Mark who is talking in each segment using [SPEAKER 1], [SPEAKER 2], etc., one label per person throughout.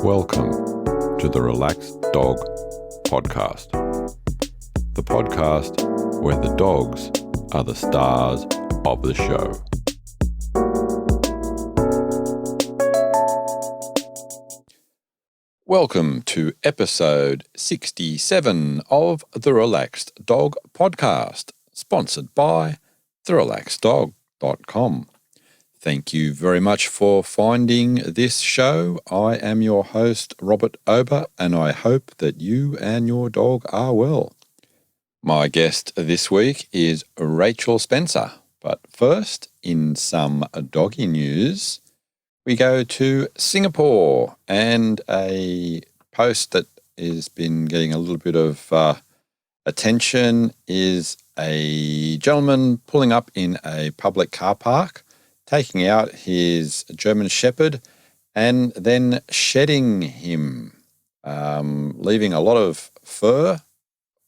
[SPEAKER 1] Welcome to the Relaxed Dog Podcast, the podcast where the dogs are the stars of the show. Welcome to episode 67 of the Relaxed Dog Podcast, sponsored by therelaxeddog.com. Thank you very much for finding this show. I am your host, Robert Ober, and I hope that you and your dog are well. My guest this week is Rachel Spencer. But first, in some doggy news, we go to Singapore, and a post that has been getting a little bit of attention is a gentleman pulling up in a public car park, taking out his German Shepherd and then shedding him, leaving a lot of fur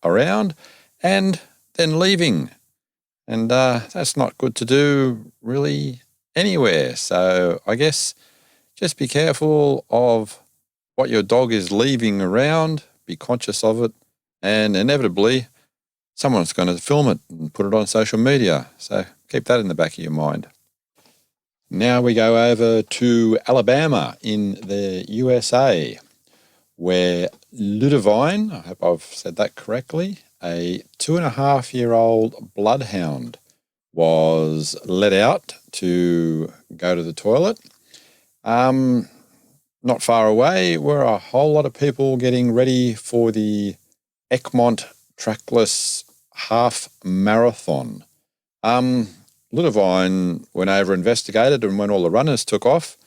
[SPEAKER 1] around and then leaving. And that's not good to do really anywhere. So I guess just be careful of what your dog is leaving around, be conscious of it, and inevitably someone's going to film it and put it on social media. So keep that in the back of your mind. Now we go over to Alabama in the USA, where Ludovine, I hope I've said that correctly, a 2.5-year-old bloodhound, was let out to go to the toilet. Not far away were a whole lot of people getting ready for the Egmont Trackless Half Marathon. Ludovine went over, investigated, and when all the runners took off,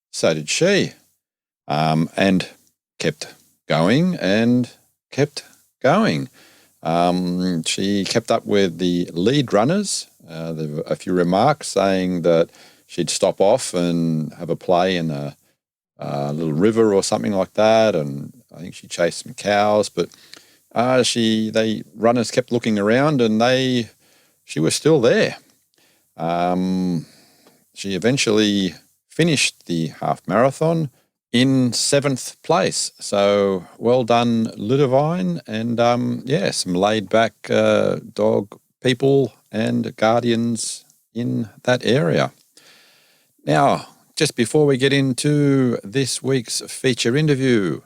[SPEAKER 1] so did she, and kept going and kept going. She kept up with the lead runners. There were a few remarks saying that she'd stop off and have a play in a little river or something like that, and I think she chased some cows, but runners kept looking around, and she was still there. She eventually finished the half marathon in 7th place. So well done, Ludovine, and some laid back dog people and guardians in that area. Now, just before we get into this week's feature interview,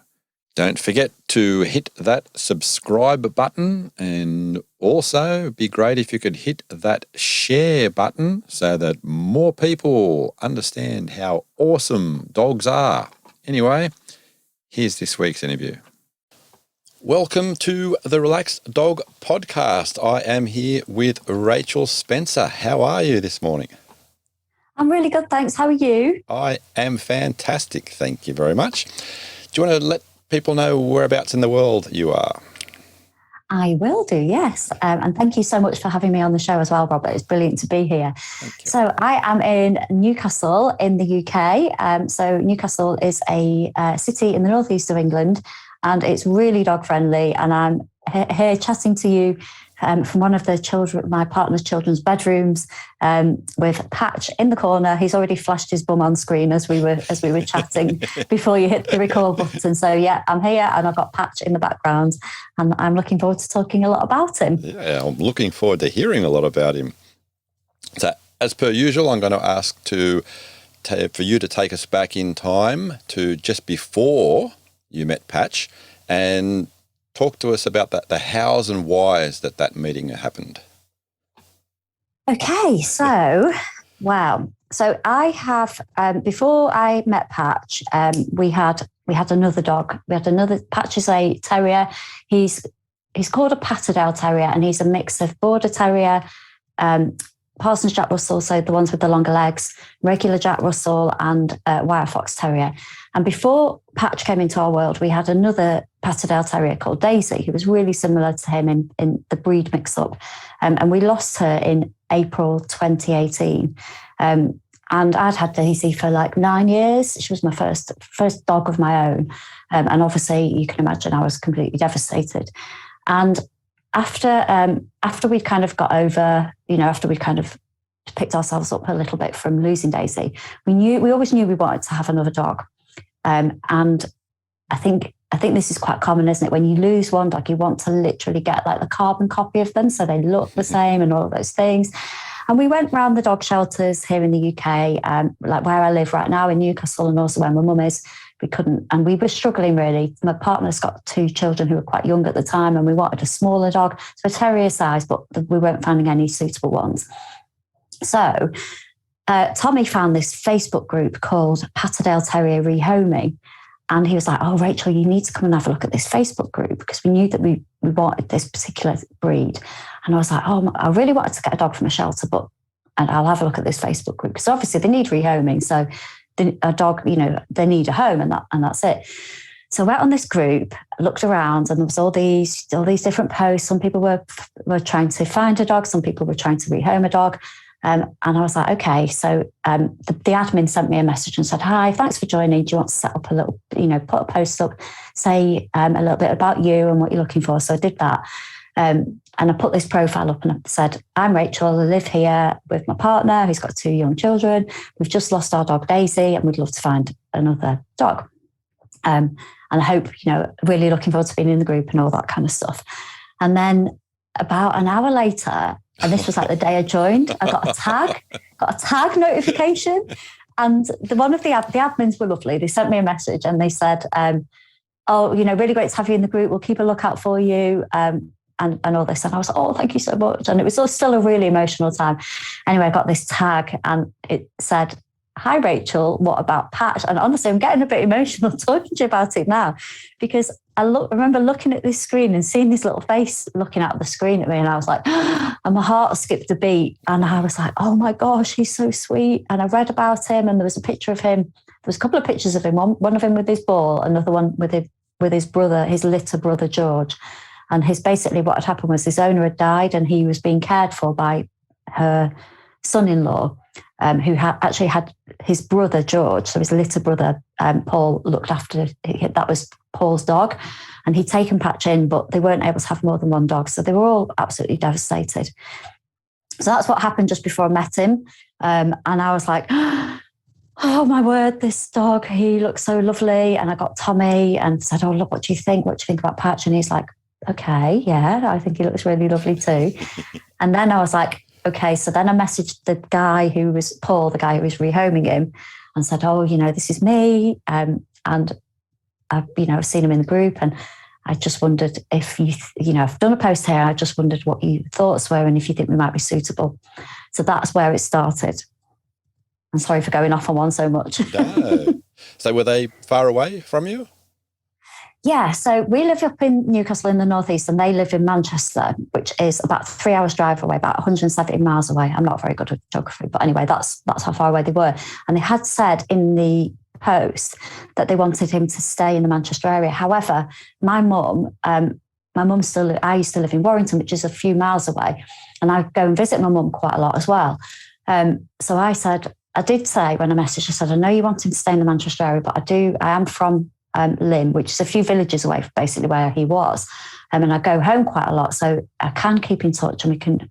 [SPEAKER 1] don't forget to hit that subscribe button, and also it'd be great if you could hit that share button so that more people understand how awesome dogs are. Anyway, here's this week's interview. Welcome to the Relaxed Dog Podcast. I am here with Rachel Spencer. How are you this morning?
[SPEAKER 2] I'm really good, thanks. How are you?
[SPEAKER 1] I am fantastic. Thank you very much. Do you want to let people know whereabouts in the world you are?
[SPEAKER 2] I will do, yes. And thank you so much for having me on the show as well, Robert. It's brilliant to be here.
[SPEAKER 1] Thank you.
[SPEAKER 2] So I am in Newcastle in the UK. So Newcastle is a city in the northeast of England, and it's really dog friendly. And I'm here chatting to you from one of my partner's children's bedrooms, with Patch in the corner. He's already flashed his bum on screen as we were chatting before you hit the record button. So yeah, I'm here and I've got Patch in the background, and I'm looking forward to talking a lot about him.
[SPEAKER 1] Yeah, I'm looking forward to hearing a lot about him. So as per usual, I'm going to ask for you to take us back in time to just before you met Patch and talk to us about the hows and whys that meeting happened.
[SPEAKER 2] Okay, so, wow. So I have, before I met Patch, we had another dog. Patch is a terrier. He's called a Patterdale Terrier, and he's a mix of Border Terrier, Parsons Jack Russell, so the ones with the longer legs, regular Jack Russell, and Wire Fox Terrier. And before Patch came into our world, we had another Patterdale Terrier called Daisy, who was really similar to him in the breed mix-up. And we lost her in April 2018. And I'd had Daisy for like 9 years. She was my first dog of my own. And obviously, you can imagine I was completely devastated. And after we'd kind of got over, after we'd kind of picked ourselves up a little bit from losing Daisy, we always knew we wanted to have another dog. And I think this is quite common, isn't it? When you lose one dog, you want to literally get like the carbon copy of them so they look the same and all of those things. And we went around the dog shelters here in the UK, like where I live right now in Newcastle and also where my mum is. We couldn't, and we were struggling really. My partner's got 2 children who were quite young at the time, and we wanted a smaller dog, so a terrier size, but we weren't finding any suitable ones. So Tommy found this Facebook group called Patterdale Terrier Rehoming. And he was like, oh, Rachel, you need to come and have a look at this Facebook group, because we knew that we wanted this particular breed. And I was like, oh, I really wanted to get a dog from a shelter, and I'll have a look at this Facebook group. Because obviously they need rehoming. So a dog, they need a home, and that's it. So I went on this group, looked around, and there was all these different posts. Some people were trying to find a dog. Some people were trying to rehome a dog. And I was like, okay. So the admin sent me a message and said, hi, thanks for joining. Do you want to set up a little, put a post up, say a little bit about you and what you're looking for? So I did that. And I put this profile up and I said, I'm Rachel. I live here with my partner who's got 2 young children. We've just lost our dog Daisy and we'd love to find another dog. And I hope, really looking forward to being in the group and all that kind of stuff. And then about an hour later, and this was like the day I joined, I got a tag notification. And one of the admins were lovely. They sent me a message and they said, oh, really great to have you in the group. We'll keep a lookout for you. And all this. And I was like, oh, thank you so much. And it was still a really emotional time. Anyway, I got this tag and it said, hi, Rachel, what about Patch? And honestly, I'm getting a bit emotional talking to you about it now, because I remember looking at this screen and seeing this little face looking out of the screen at me. And I was like, and my heart skipped a beat. And I was like, oh my gosh, he's so sweet. And I read about him and there was a picture of him. There was a couple of pictures of him, one of him with his ball, another one with his brother, his litter brother, George. And basically what had happened was his owner had died and he was being cared for by her son-in-law, who actually had his brother, George, so his litter brother, Paul, looked after, that was Paul's dog. And he'd taken Patch in, but they weren't able to have more than one dog. So they were all absolutely devastated. So that's what happened just before I met him. And I was like, oh my word, this dog, he looks so lovely. And I got Tommy and said, oh, look, what do you think? What do you think about Patch? And he's like, okay, yeah, I think he looks really lovely too. And then I was like, okay, so then I messaged the guy who was Paul, the guy who was rehoming him, and said, oh, this is me. And I've seen him in the group and I just wondered if I've done a post here. I just wondered what your thoughts were and if you think we might be suitable. So that's where it started. I'm sorry for going off on one so much.
[SPEAKER 1] No. So were they far away from you?
[SPEAKER 2] Yeah, so we live up in Newcastle in the northeast and they live in Manchester, which is about 3 hours drive away, about 170 miles away. I'm not very good at geography, but anyway, that's how far away they were. And they had said in the post that they wanted him to stay in the Manchester area. However, my mum I used to live in Warrington, which is a few miles away, and I go and visit my mum quite a lot as well. So I did say when I messaged, I said, I know you want him to stay in the Manchester area, but I am from Lymm, which is a few villages away from basically where he was. And I go home quite a lot, so I can keep in touch and we can,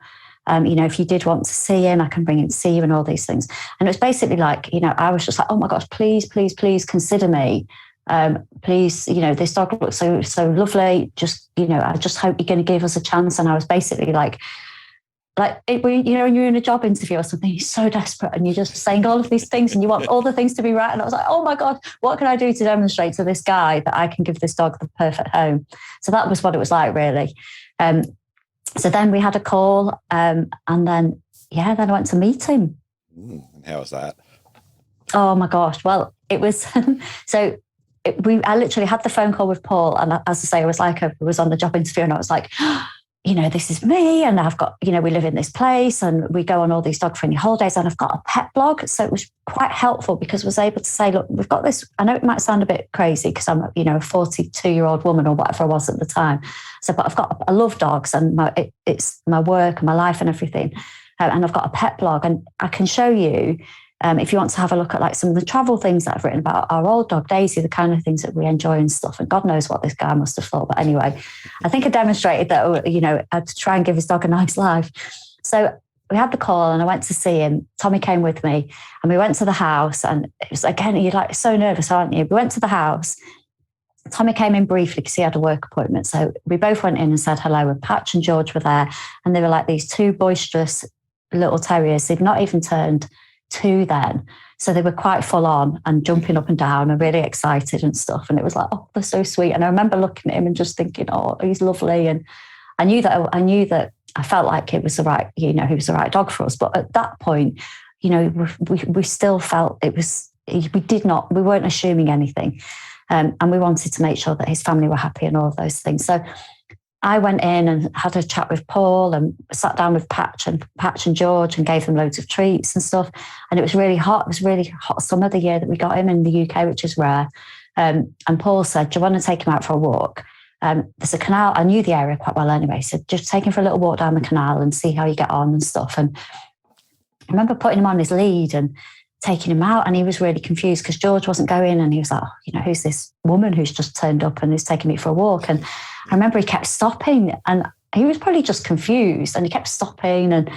[SPEAKER 2] if you did want to see him, I can bring him to see you and all these things. And it was basically like, I was just like, oh my gosh, please, please, please consider me. Please, this dog looks so lovely. Just, I just hope you're going to give us a chance. And I was basically like when you're in a job interview or something, you're so desperate and you're just saying all of these things and you want all the things to be right. And I was like, oh my God, what can I do to demonstrate to this guy that I can give this dog the perfect home? So that was what it was like, really. So then we had a call and then I went to meet him.
[SPEAKER 1] How was that?
[SPEAKER 2] Oh my gosh. Well, it was, I literally had the phone call with Paul. And as I say, I was on the job interview and I was like, this is me and I've got, we live in this place and we go on all these dog-friendly holidays and I've got a pet blog. So it was quite helpful because I was able to say, look, we've got this. I know it might sound a bit crazy because I'm, a 42-year-old woman or whatever I was at the time. So, but I love dogs and it's my work and my life and everything. And I've got a pet blog and I can show you, if you want to have a look at like some of the travel things that I've written about our old dog Daisy, the kind of things that we enjoy and stuff. And God knows what this guy must have thought. But anyway, I think I demonstrated that, I'd try and give his dog a nice life. So we had the call and I went to see him. Tommy came with me and we went to the house and it was, again, you're like so nervous, aren't you? We went to the house Tommy came in briefly because he had a work appointment. So we both went in and said hello, and Patch and George were there. And they were like these two boisterous little terriers. They'd not even turned 2 then. So they were quite full on and jumping up and down and really excited and stuff. And it was like, oh, they're so sweet. And I remember looking at him and just thinking, oh, he's lovely. And I knew that I felt like it was the right, he was the right dog for us. But at that point, we still felt we weren't assuming anything. And we wanted to make sure that his family were happy and all of those things. So I went in and had a chat with Paul and sat down with Patch and George and gave them loads of treats and stuff. And it was really hot. It was really hot summer the year that we got him in the UK, which is rare. And Paul said, do you want to take him out for a walk? There's a canal. I knew the area quite well anyway. So just take him for a little walk down the canal and see how you get on and stuff. And I remember putting him on his lead and taking him out, and he was really confused because George wasn't going, and he was like, oh, who's this woman who's just turned up and is taking me for a walk? And I remember he kept stopping, and he was probably just confused, and he kept stopping, and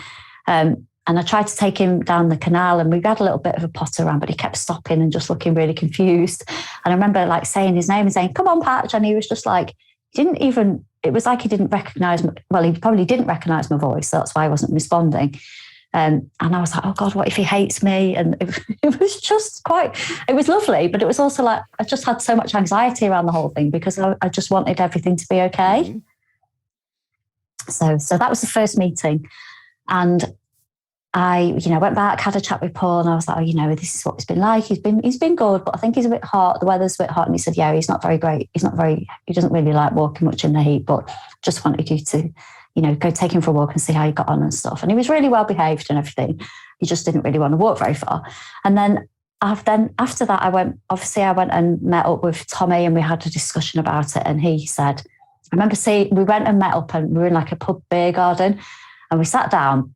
[SPEAKER 2] I tried to take him down the canal, and we had a little bit of a potter around, but he kept stopping and just looking really confused. And I remember like saying his name and saying, come on, Patch, and he was just like, it was like he didn't recognize me. Well, he probably didn't recognize my voice, so that's why I wasn't responding. And I was like, oh God, what if he hates me? And it was just it was lovely, but it was also like, I just had so much anxiety around the whole thing because I just wanted everything to be okay. Mm-hmm. So that was the first meeting. And I, went back, had a chat with Paul, and I was like, oh, this is what it's been like. He's been good, but I think he's a bit hot. The weather's a bit hot. And he said, yeah, he's not very great. He doesn't really like walking much in the heat, but just wanted you to, go take him for a walk and see how he got on and stuff. And he was really well behaved and everything. He just didn't really want to walk very far. And then after that, I went and met up with Tommy, and we had a discussion about it. And he said, I remember we went and met up, and we were in like a pub beer garden, and we sat down,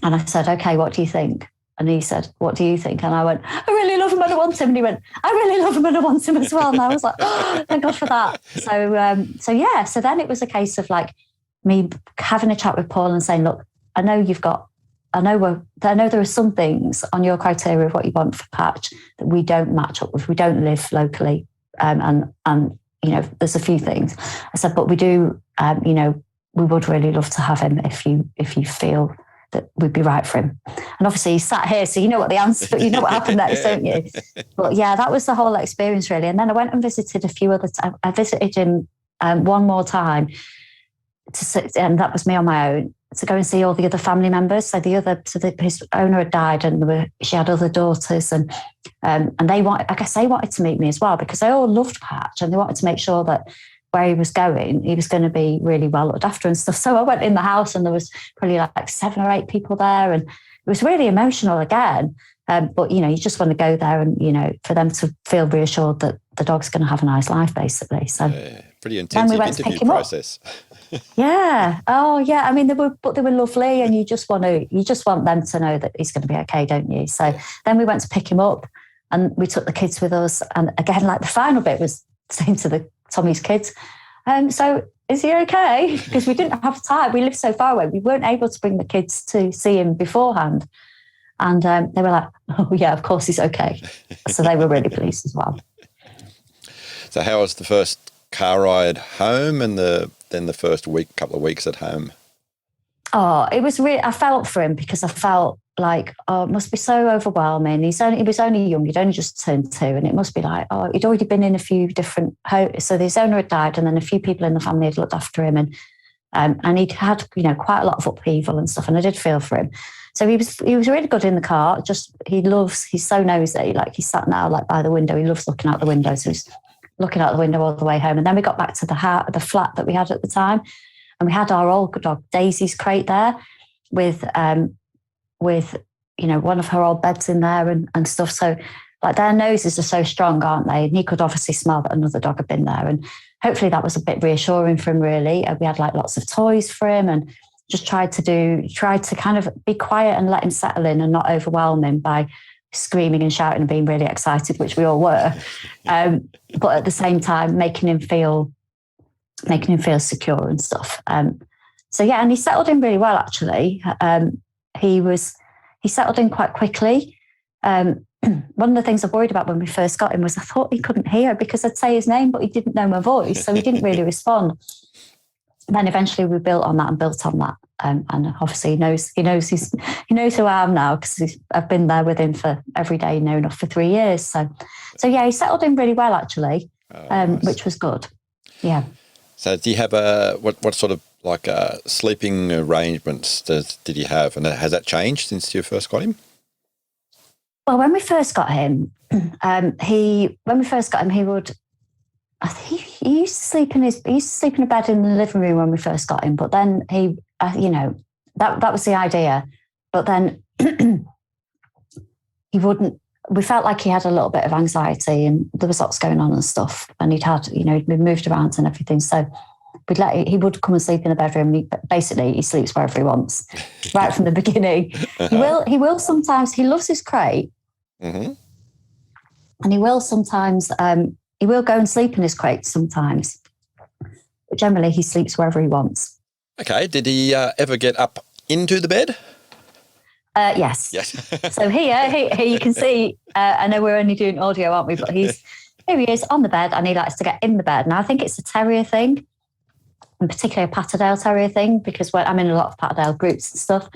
[SPEAKER 2] and I said, okay, what do you think? And he said, what do you think? And I went, I really love him and I want him. And he went, I really love him and I want him as well. And I was like, oh, thank God for that. So then it was a case of like me having a chat with Paul and saying, look, I know there are some things on your criteria of what you want for Patch that we don't match up with. We don't live locally. And there's a few things. I said, but we do, we would really love to have him if you feel that would be right for him. And obviously he sat here, so you know what the answer, you know what happened next, don't you? But yeah, that was the whole experience really. And then I went and visited a few other times. I visited him one more time, and that was me on my own, to go and see all the other family members. So his owner had died, and she had other daughters, and they wanted to meet me as well, because they all loved Patch, and they wanted to make sure that where he was going to be really well looked after and stuff. So I went in the house, and there was probably like 7 or 8 people there, and it was really emotional again. But you just want to go there and for them to feel reassured that the dog's going to have a nice life, basically. So
[SPEAKER 1] pretty intensive interview process.
[SPEAKER 2] Yeah. Oh yeah. I mean, they were lovely, and you just want them to know that he's going to be okay, don't you? So then we went to pick him up, and we took the kids with us. And again, like the final bit was saying to Tommy's kids, so is he okay? Because we didn't have time. We lived so far away. We weren't able to bring the kids to see him beforehand. And they were like, oh yeah, of course he's okay. So they were really pleased as well.
[SPEAKER 1] So how was the first car ride home, and then the first couple of weeks at home?
[SPEAKER 2] Oh, it was really, I felt for him, because I felt like, oh, it must be so overwhelming. He was only young. He'd only just turned 2, and it must be like, oh, he'd already been in a few different homes. So his owner had died, and then a few people in the family had looked after him, and he'd had, quite a lot of upheaval and stuff. And I did feel for him. So he was really good in the car. Just, he's so nosy. Like, he sat now like by the window. He loves looking out the window. So he's looking out the window all the way home. And then we got back to the flat that we had at the time, and we had our old dog Daisy's crate there with one of her old beds in there and stuff. So like, their noses are so strong, aren't they? And he could obviously smell that another dog had been there, and hopefully that was a bit reassuring for him, really. We had like lots of toys for him, and just tried to kind of be quiet and let him settle in and not overwhelm him by screaming and shouting and being really excited, which we all were. But at the same time, making him feel secure and stuff. So yeah, and he settled in really well, actually. He settled in quite quickly. one of the things I worried about when we first got him was I thought he couldn't hear because I'd say his name, but he didn't know my voice. So he didn't really respond. Then eventually we built on that. And obviously he knows who I am now because I've been there with him for every day near enough for 3 years. So yeah, he settled in really well actually, nice. Which was good. Yeah.
[SPEAKER 1] So do you have what sort of like sleeping arrangements did you have, and has that changed since you first got him?
[SPEAKER 2] Well, when we first got him, he would. He used to sleep in a bed in the living room when we first got him. But then he, that was the idea. But then he wouldn't. We felt like he had a little bit of anxiety, and there was lots going on and stuff. And he'd been moved around and everything. So he would come and sleep in the bedroom. He sleeps wherever he wants, right from the beginning. He will sometimes. He loves his crate, and he will sometimes. He will go and sleep in his crate sometimes, but generally he sleeps wherever he wants.
[SPEAKER 1] Okay. Did he ever get up into the bed?
[SPEAKER 2] Yes. So here you can see, I know we're only doing audio, aren't we? But here he is on the bed and he likes to get in the bed. Now I think it's a terrier thing, and particularly a Patterdale Terrier thing, because I'm in a lot of Patterdale groups and stuff,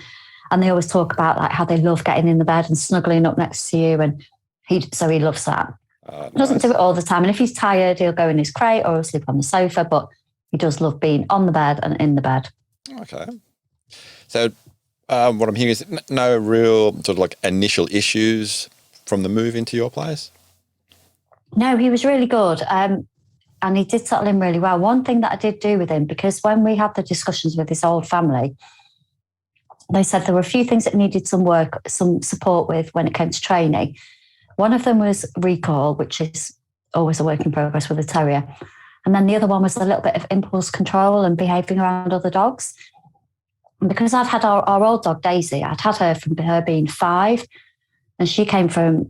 [SPEAKER 2] and they always talk about like how they love getting in the bed and snuggling up next to you, and he loves that. Nice. He doesn't do it all the time, and if he's tired, he'll go in his crate or he'll sleep on the sofa, but he does love being on the bed and in the bed. Okay.
[SPEAKER 1] So what I'm hearing is no real sort of like initial issues from the move into your place?
[SPEAKER 2] No, he was really good. And he did settle in really well. One thing that I did do with him, because when we had the discussions with his old family, they said there were a few things that needed some support with when it came to training. One of them was recall, which is always a work in progress with a terrier. And then the other one was a little bit of impulse control and behaving around other dogs. And because I've had our old dog, Daisy, I'd had her from her being 5, and she came from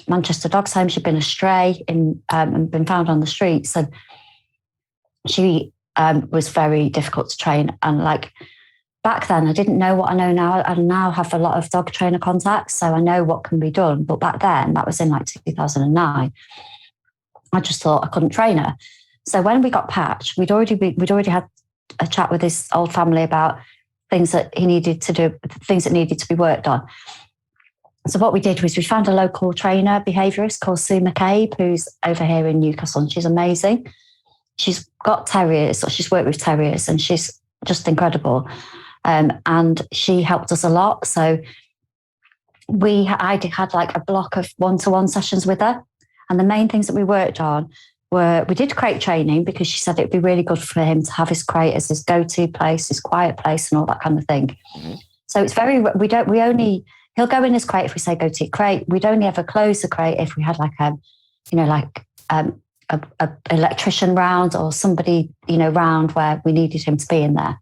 [SPEAKER 2] Manchester Dogs Home. She'd been a stray and been found on the streets. And she was very difficult to train. And like back then, I didn't know what I know now. I now have a lot of dog trainer contacts, so I know what can be done. But back then, that was in like 2009, I just thought I couldn't train her. So when we got Patch, we'd already had a chat with his old family about things that he needed to do, things that needed to be worked on. So what we did was we found a local trainer, behaviourist called Sue McCabe, who's over here in Newcastle, and she's amazing. She's got terriers, so she's worked with terriers, and she's just incredible. And she helped us a lot. So I had like a block of one-to-one sessions with her. And the main things that we worked on were, we did crate training because she said it'd be really good for him to have his crate as his go-to place, his quiet place and all that kind of thing. Mm-hmm. So it's he'll go in his crate if we say go to your crate. We'd only ever close the crate if we had like a electrician round or somebody, round where we needed him to be in there.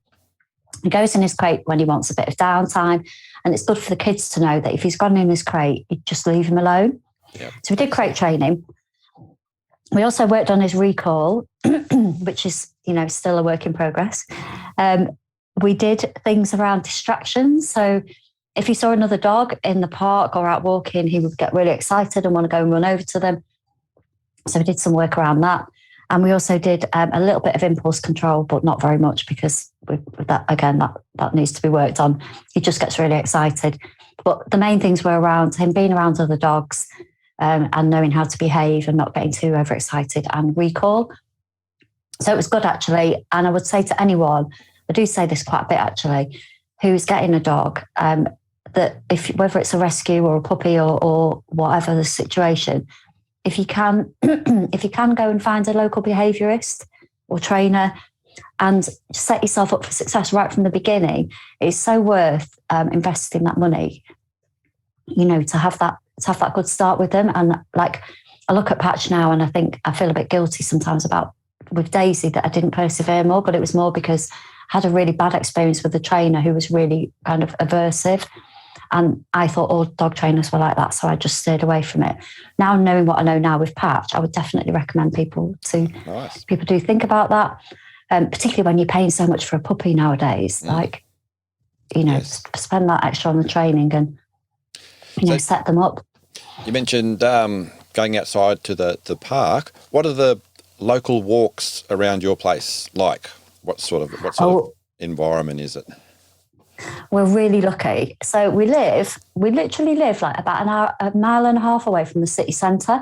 [SPEAKER 2] He goes in his crate when he wants a bit of downtime, and it's good for the kids to know that if he's gone in his crate, you just leave him alone. Yep. So we did crate training. We also worked on his recall, which is, still a work in progress. We did things around distractions. So if he saw another dog in the park or out walking, he would get really excited and want to go and run over to them. So we did some work around that. And we also did a little bit of impulse control, but not very much because that needs to be worked on. He just gets really excited. But the main things were around him being around other dogs and knowing how to behave and not getting too overexcited, and recall. So it was good, actually. And I would say to anyone, I do say this quite a bit, actually, who's getting a dog, that whether it's a rescue or a puppy or whatever the situation, if you can go and find a local behaviourist or trainer and set yourself up for success right from the beginning, it's so worth investing that money, to have that good start with them. And like, I look at Patch now and I feel a bit guilty sometimes with Daisy that I didn't persevere more, but it was more because I had a really bad experience with the trainer who was really kind of aversive. And I thought all dog trainers were like that, so I just stayed away from it. Now, knowing what I know now with Patch, I would definitely recommend people do think about that, particularly when you're paying so much for a puppy nowadays. Yes. Spend that extra on the training and set them up.
[SPEAKER 1] You mentioned going outside to the park. What are the local walks around your place like? What sort of environment is it?
[SPEAKER 2] We're really lucky. So we literally live like about a mile and a half away from the city centre,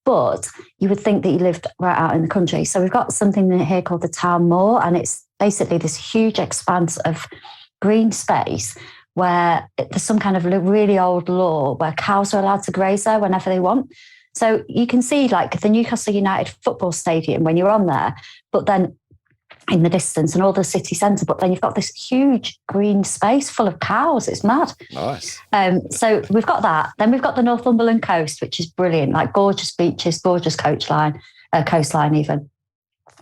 [SPEAKER 2] but you would think that you lived right out in the country. So we've got something here called the Town Moor, and it's basically this huge expanse of green space where there's some kind of really old law where cows are allowed to graze there whenever they want. So you can see like the Newcastle United football stadium when you're on there, but then in the distance and all the city centre, but then you've got this huge green space full of cows. It's mad.
[SPEAKER 1] Nice.
[SPEAKER 2] So we've got that. Then we've got the Northumberland coast, which is brilliant, like gorgeous beaches, gorgeous coastline even.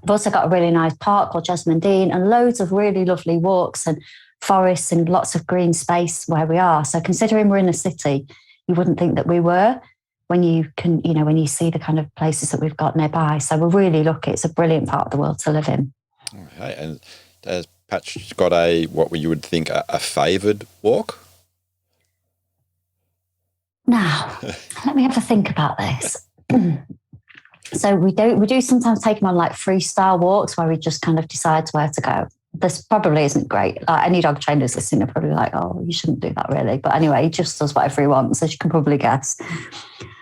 [SPEAKER 2] We've also got a really nice park called Jesmond Dean and loads of really lovely walks and forests and lots of green space where we are. So considering we're in a city, you wouldn't think that we were when you see the kind of places that we've got nearby. So we're really lucky. It's a brilliant part of the world to live in.
[SPEAKER 1] Okay, and has Patch got what you would think a favoured walk?
[SPEAKER 2] Now, let me have a think about this. So we do sometimes take him on like freestyle walks where he just kind of decides where to go. This probably isn't great. Any dog trainers listening are probably like, oh, you shouldn't do that really. But anyway, he just does whatever he wants, as you can probably guess.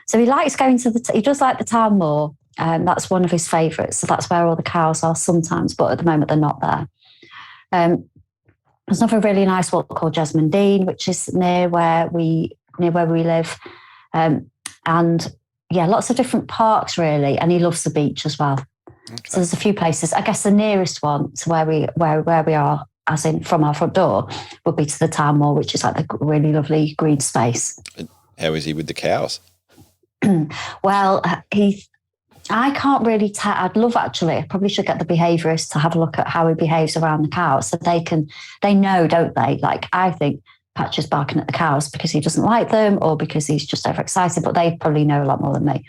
[SPEAKER 2] So he likes going he does like the Town Moor. That's one of his favourites. So that's where all the cows are sometimes, but at the moment they're not there. There's another really nice walk called Jesmond Dean, which is near where we live. And yeah, lots of different parks really. And he loves the beach as well. Okay. So there's a few places. I guess the nearest one to where we are, as in from our front door, would be to the Town Moor, which is like a really lovely green space.
[SPEAKER 1] How is he with the cows?
[SPEAKER 2] Well, I can't really tell. I'd love actually. I probably should get the behaviourist to have a look at how he behaves around the cows, so they know, don't they? Like I think Patch is barking at the cows because he doesn't like them or because he's just overexcited, but they probably know a lot more than me.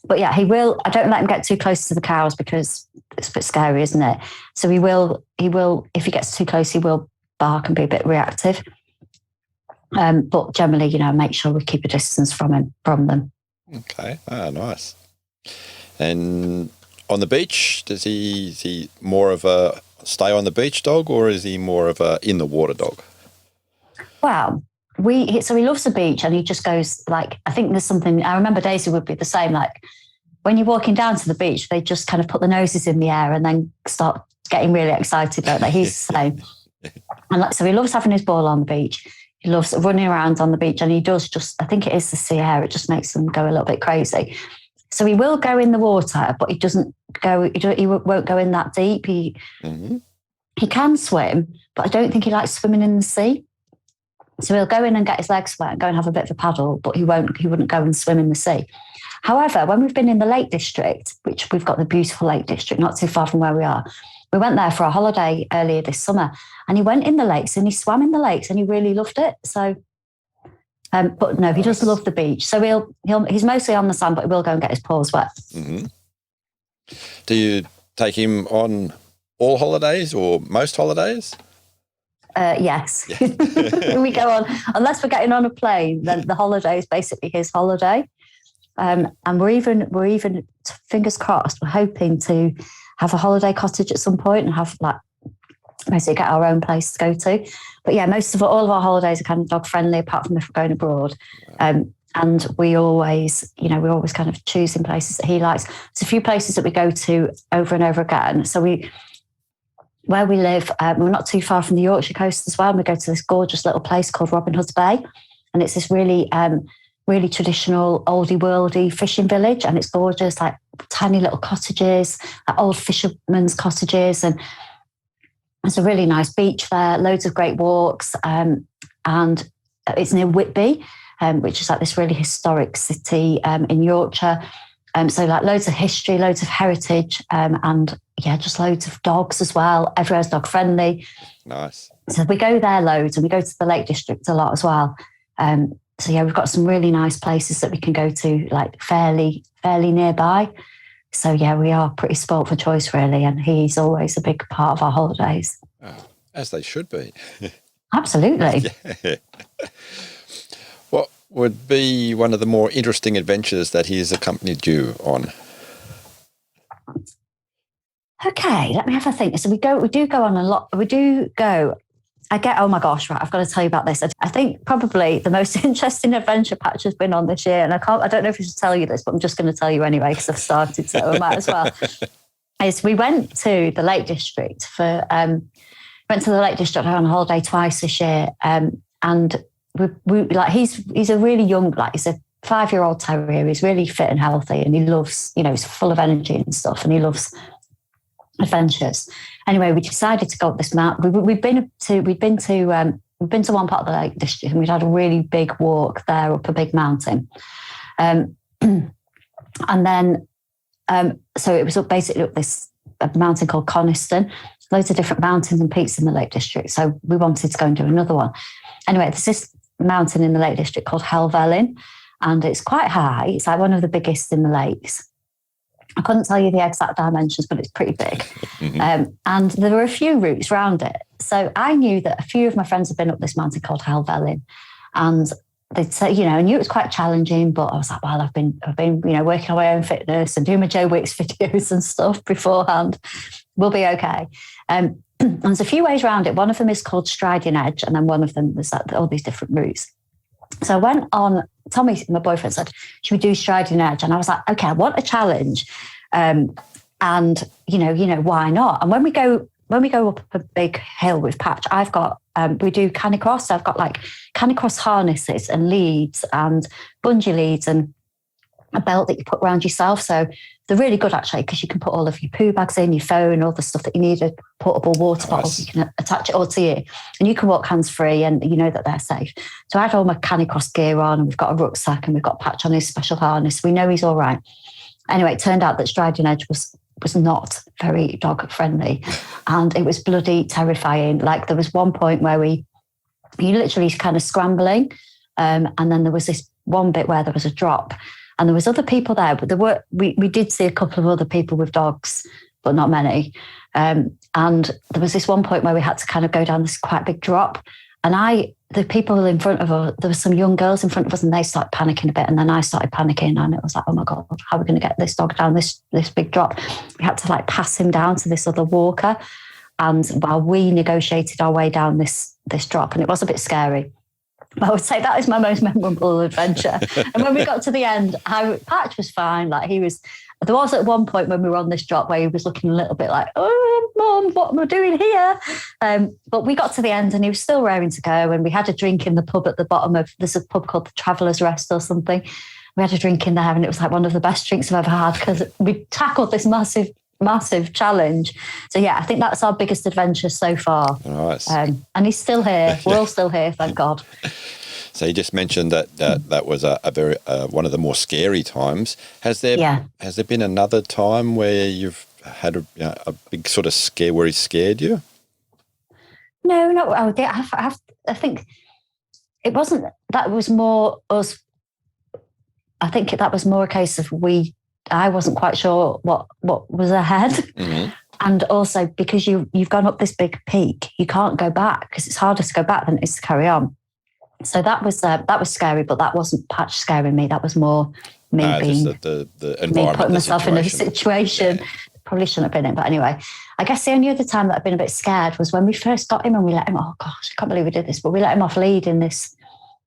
[SPEAKER 2] But yeah, he will. I don't let him get too close to the cows because it's a bit scary, isn't it? So he will. If he gets too close, he will bark and be a bit reactive. But generally, make sure we keep a distance from them.
[SPEAKER 1] Okay. Nice. And on the beach, is he more of a stay on the beach dog or is he more of a in the water dog?
[SPEAKER 2] Well, he loves the beach and he just goes like, I think there's something, I remember Daisy would be the same, like when you're walking down to the beach, they just kind of put the noses in the air and then start getting really excited, don't they? He's the same. And so he loves having his ball on the beach. He loves running around on the beach and he does I think it is the sea air, it just makes him go a little bit crazy. So he will go in the water, but he doesn't go. He won't go in that deep. He can swim, but I don't think he likes swimming in the sea. So he'll go in and get his legs wet and go and have a bit of a paddle, but he wouldn't go and swim in the sea. However, when we've been in the Lake District, which we've got the beautiful Lake District, not too far from where we are, we went there for a holiday earlier this summer, and he went in the lakes and he swam in the lakes and he really loved it. So. But no, he does love the beach. So he's mostly on the sand, but he will go and get his paws wet.
[SPEAKER 1] Mm-hmm. Do you take him on all holidays or most holidays?
[SPEAKER 2] Yes. We go on, unless we're getting on a plane, then the holiday is basically his holiday. And we're even fingers crossed, we're hoping to have a holiday cottage at some point and have basically get our own place to go to. But yeah, all of our holidays are kind of dog friendly, apart from if we're going abroad. And we always kind of choose in places that he likes. There's a few places that we go to over and over again. So where we live, we're not too far from the Yorkshire coast as well. And we go to this gorgeous little place called Robin Hood's Bay. And it's this really, really traditional, oldie worldy fishing village. And it's gorgeous, like tiny little cottages, like old fishermen's cottages. And there's a really nice beach there, loads of great walks, and it's near Whitby, which is like this really historic city in Yorkshire. So like loads of history, loads of heritage, and yeah, just loads of dogs as well. Everywhere's dog friendly.
[SPEAKER 1] Nice.
[SPEAKER 2] So we go there loads, and we go to the Lake District a lot as well. So yeah, we've got some really nice places that we can go to, like fairly nearby. So yeah, we are pretty spoilt for choice, really, and he's always a big part of our holidays.
[SPEAKER 1] As they should be.
[SPEAKER 2] Absolutely.
[SPEAKER 1] Yeah. Well, would be one of the more interesting adventures that he has accompanied you on?
[SPEAKER 2] Okay, let me have a think. So we do go on a lot. Oh my gosh, right, I've got to tell you about this. I think probably the most interesting adventure Patch has been on this year, and I don't know if I should tell you this, but I'm just going to tell you anyway because I've started, so I might as well. Is we went to the Lake District on holiday twice this year, and we like he's a really young, like he's a 5-year-old terrier. He's really fit and healthy, and he loves, he's full of energy and stuff, and he loves adventures. Anyway, we decided to go up this mountain. We've been to one part of the Lake District, and we'd had a really big walk there up a big mountain. And then, so it was basically up this mountain called Coniston. Loads of different mountains and peaks in the Lake District. So we wanted to go and do another one. Anyway, there's this mountain in the Lake District called Helvellyn, and it's quite high. It's like one of the biggest in the lakes. I couldn't tell you the exact dimensions, but it's pretty big. Mm-hmm. And there were a few routes around it. So I knew that a few of my friends had been up this mountain called Helvellyn, and they'd say, I knew it was quite challenging, but I was like, well, I've been, working on my own fitness and doing my Joe Wicks videos and stuff beforehand. We'll be okay. And there's a few ways around it. One of them is called Striding Edge, and then one of them was all these different routes. So I went on, Tommy, my boyfriend, said, should we do Striding Edge? And I was like, okay, I want a challenge. And, why not? And when we go up a big hill with Patch, I've got, we do canicross. So I've got like canicross harnesses and leads and bungee leads and a belt that you put around yourself. So they're really good actually, because you can put all of your poo bags in, your phone, all the stuff that you need, a portable water bottle. You can attach it all to you, and you can walk hands-free, and you know that they're safe. So I had all my canicross gear on, and we've got a rucksack, and we've got Patch on his special harness. We know he's all right. Anyway, it turned out that Striding Edge was not very dog-friendly, and it was bloody terrifying. Like there was one point where you literally kind of scrambling, and then there was this one bit where there was a drop. And there was other people there, but we did see a couple of other people with dogs, but not many. And there was this one point where we had to kind of go down this quite big drop. And the people in front of us, there were some young girls in front of us, and they started panicking a bit. And then I started panicking, and it was like, oh my God, how are we going to get this dog down this big drop? We had to like pass him down to this other walker. And while we negotiated our way down this drop, and it was a bit scary. I would say that is my most memorable adventure. And when we got to the end, Patch was fine. Like there was at one point when we were on this drop where he was looking a little bit like, oh, Mum, what am I doing here? But we got to the end and he was still raring to go. And we had a drink in the pub at the bottom there's a pub called the Traveller's Rest or something. We had a drink in there, and it was like one of the best drinks I've ever had, because we tackled this massive challenge. So yeah, I think that's our biggest adventure so far.
[SPEAKER 1] Nice.
[SPEAKER 2] And he's still here. We're all still here, thank God.
[SPEAKER 1] So you just mentioned that was a very one of the more scary times. Has there been another time where you've had a big sort of scare where he scared you?
[SPEAKER 2] No. I think it wasn't. That was more us. I think that was more a case of I wasn't quite sure what was ahead. Mm-hmm. And also because you've gone up this big peak, you can't go back, because it's harder to go back than it is to carry on. So that was scary, but that wasn't Patch scaring me. That was more me being
[SPEAKER 1] the environment,
[SPEAKER 2] putting myself in a situation. Yeah. Probably shouldn't have been in, but anyway, I guess the only other time that I've been a bit scared was when we first got him and we let him. Oh gosh, I can't believe we did this, but we let him off lead in this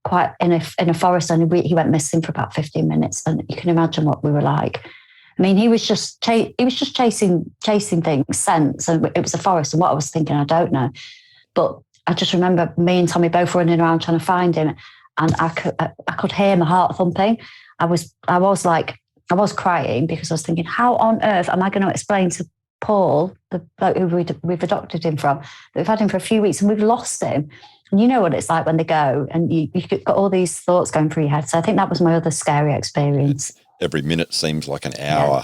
[SPEAKER 2] quite in a forest, and he went missing for about 15 minutes, and you can imagine what we were like. I mean, he was just chasing things, scents, and it was a forest. And what I was thinking, I don't know, but I just remember me and Tommy both running around trying to find him, and I could hear my heart thumping. I was crying because I was thinking, how on earth am I going to explain to Paul, the bloke who we've adopted him from, that we've had him for a few weeks and we've lost him? And you know what it's like when they go, and you got all these thoughts going through your head. So I think that was my other scary experience.
[SPEAKER 1] Every minute seems like an hour.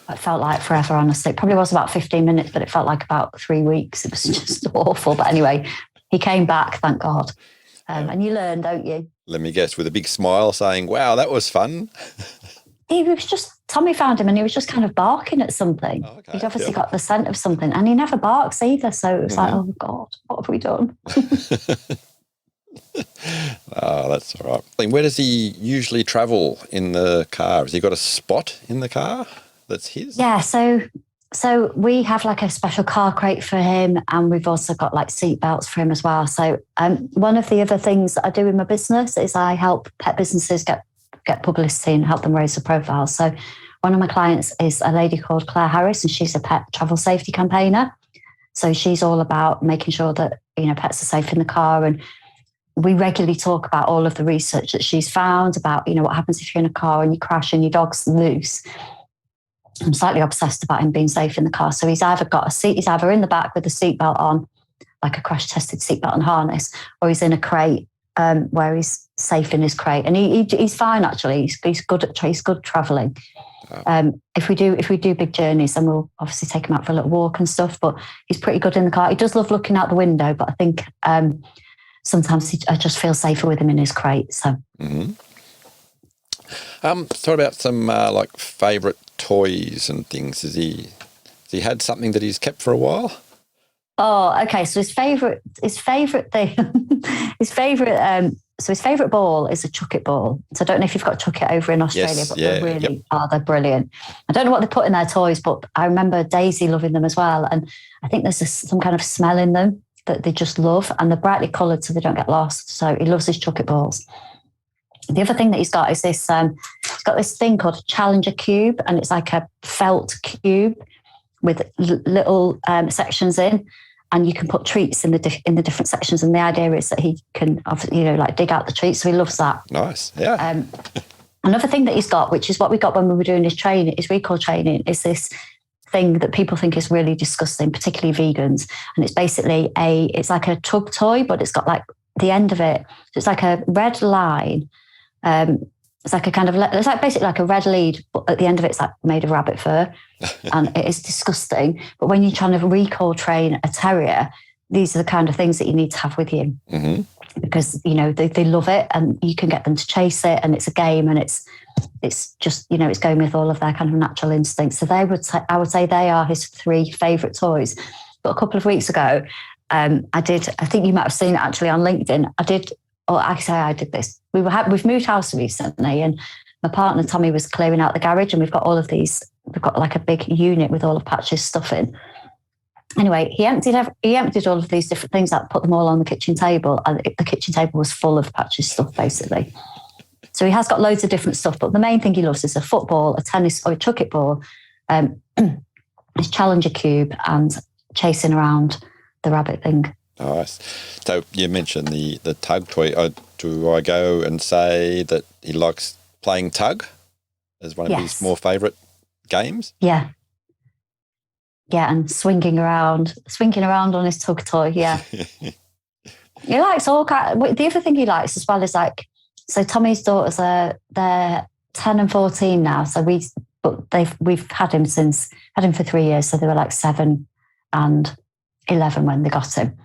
[SPEAKER 2] Yeah. It felt like forever, honestly. It probably was about 15 minutes, but it felt like about 3 weeks. It was just awful. But anyway, he came back, thank God. And you learn, don't you?
[SPEAKER 1] Let me guess, with a big smile saying, wow, that was fun.
[SPEAKER 2] He was just, Tommy found him and he was just kind of barking at something. Oh, okay. He'd obviously got the scent of something, and he never barks either. So it was like, oh God, what have we done?
[SPEAKER 1] Oh, that's all right. Where does he usually travel in the car? Has he got a spot in the car that's his?
[SPEAKER 2] Yeah, so we have like a special car crate for him, and we've also got like seat belts for him as well. So one of the other things that I do in my business is I help pet businesses get publicity and help them raise their profile. So one of my clients is a lady called Claire Harris, and she's a pet travel safety campaigner. So she's all about making sure that, you know, pets are safe in the car. And we regularly talk about all of the research that she's found about, you know, what happens if you're in a car and you crash and your dog's loose. I'm slightly obsessed about him being safe in the car. So he's either in the back with a seatbelt on, like a crash tested seatbelt and harness, or he's in a crate where he's safe in his crate. And he's fine, actually. He's good traveling. If we do big journeys, then we'll obviously take him out for a little walk and stuff, but he's pretty good in the car. He does love looking out the window, but I think sometimes I just feel safer with him in his crate. So,
[SPEAKER 1] Thought about some like favourite toys and things. Has he had something that he's kept for a while?
[SPEAKER 2] Oh, okay. So his favourite thing, his favourite ball is a chuck it ball. So I don't know if you've got chuck it over in Australia,
[SPEAKER 1] Yes,
[SPEAKER 2] but
[SPEAKER 1] yeah,
[SPEAKER 2] they're brilliant. I don't know what they put in their toys, but I remember Daisy loving them as well. And I think there's some kind of smell in them that they just love, and they're brightly coloured so they don't get lost. So he loves his chuck it balls. The other thing that he's got is this, he's got this thing called a Challenger Cube, and it's like a felt cube with little sections in, and you can put treats in the different sections. And the idea is that he can, you know, like dig out the treats. So he loves that.
[SPEAKER 1] Nice, yeah.
[SPEAKER 2] Another thing that he's got, which is what we got when we were doing his recall training, is this thing that people think is really disgusting, particularly vegans. And it's basically it's like a tug toy, but it's got like the end of it. So it's like a red line. It's like it's like basically like a red lead, but at the end of it's like made of rabbit fur, and it is disgusting. But when you're trying to recall train a terrier, these are the kind of things that you need to have with you, because, you know, they love it, and you can get them to chase it, and it's a game, and it's just, you know, it's going with all of their kind of natural instincts. So I would say they are his 3 favourite toys. But a couple of weeks ago, I think you might have seen it actually on LinkedIn. I did this. We've moved house recently, and my partner Tommy was clearing out the garage, and we've got like a big unit with all of Patch's stuff in. Anyway, he emptied all of these different things out, put them all on the kitchen table, and the kitchen table was full of Patch's stuff, basically. So he has got loads of different stuff, but the main thing he loves is a football, a tennis, or a chuck it ball, his Challenger Cube, and chasing around the rabbit thing.
[SPEAKER 1] Nice. So you mentioned the tug toy. Do I go and say that he likes playing tug as one of his more favourite games?
[SPEAKER 2] Yeah. Yeah, and swinging around on his tug toy, yeah. He likes all kind. The other thing he likes as well is like, so Tommy's daughters they're 10 and 14 now. So we've had him for 3 years. So they were like 7 and 11 when they got him.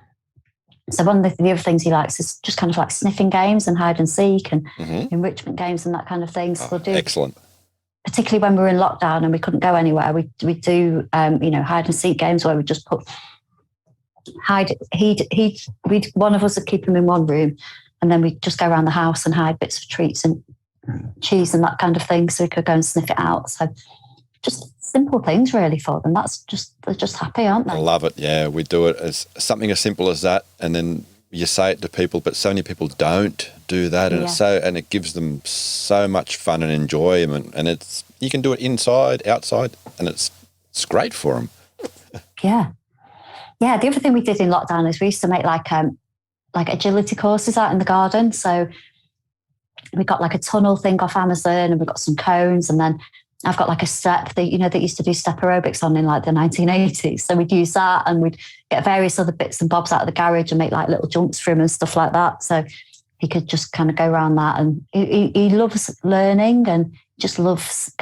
[SPEAKER 2] So one of the other things he likes is just kind of like sniffing games and hide and seek and enrichment games and that kind of thing. So we'll do,
[SPEAKER 1] excellent.
[SPEAKER 2] Particularly when we were in lockdown and we couldn't go anywhere, we do hide and seek games where we just put one of us would keep him in one room, and then we'd just go around the house and hide bits of treats and cheese and that kind of thing, so we could go and sniff it out. So just simple things really for them. They're just happy, aren't they?
[SPEAKER 1] I love it. Yeah, we do it as something as simple as that, and then you say it to people, but so many people don't do that, and it gives them so much fun and enjoyment, and you can do it inside, outside, and it's great for them. Yeah.
[SPEAKER 2] The other thing we did in lockdown is we used to make like agility courses out in the garden. So we got like a tunnel thing off Amazon, and we got some cones, and then I've got like a step that used to do step aerobics on in like the 1980s. So we'd use that, and we'd get various other bits and bobs out of the garage and make like little jumps for him and stuff like that. So he could just kind of go around that, and he loves learning, and just loves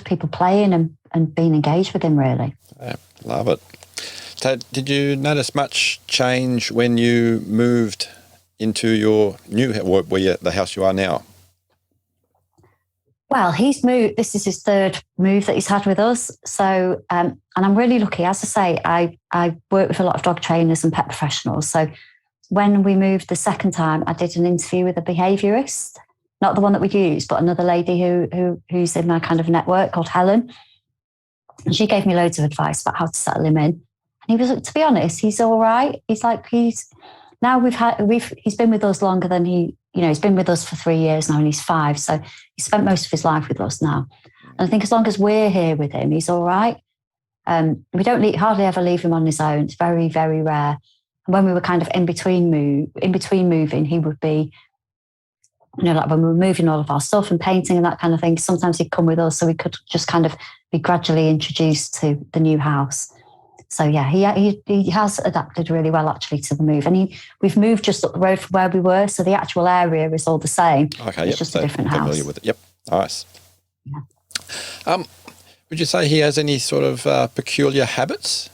[SPEAKER 2] people playing and being engaged with him, really.
[SPEAKER 1] Yeah, love it. So did you notice much change when you moved into your new the house you are now?
[SPEAKER 2] Well, he's moved. This is his 3rd move that he's had with us. So, and I'm really lucky. As I say, I work with a lot of dog trainers and pet professionals. So when we moved the second time, I did an interview with a behaviourist, not the one that we used, but another lady who's in my kind of network called Helen. And she gave me loads of advice about how to settle him in. And he was, to be honest, he's all right. He's been with us longer than he's been with us for 3 years now and he's 5. So he spent most of his life with us now. And I think as long as we're here with him, he's all right. We don't hardly ever leave him on his own. It's very, very rare. And when we were kind of in between moving, he would be, like when we were moving all of our stuff and painting and that kind of thing, sometimes he'd come with us so we could just kind of be gradually introduced to the new house. So yeah, he has adapted really well actually to the move, and we've moved just up the road from where we were, so the actual area is all the same.
[SPEAKER 1] Okay,
[SPEAKER 2] it's just a different house.
[SPEAKER 1] Familiar with it? Yep, nice.
[SPEAKER 2] Yeah.
[SPEAKER 1] Would you say he has any sort of peculiar habits?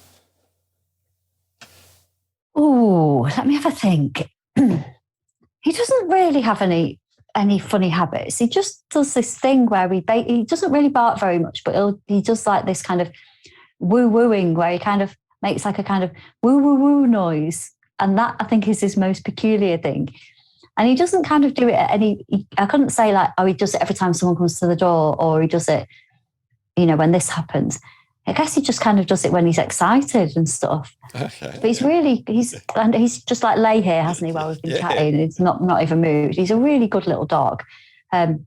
[SPEAKER 2] Oh, let me have a think. He doesn't really have any funny habits. He just does this thing where he doesn't really bark very much, but he does like this kind of woo-wooing where he kind of makes like a kind of woo-woo-woo noise. And that, I think, is his most peculiar thing. And he doesn't kind of do it at I couldn't say like, he does it every time someone comes to the door, or he does it, when this happens. I guess he just kind of does it when he's excited and stuff.
[SPEAKER 1] Okay.
[SPEAKER 2] But he's just like lay here, hasn't he, while we've been chatting. It's not even moved. He's a really good little dog. But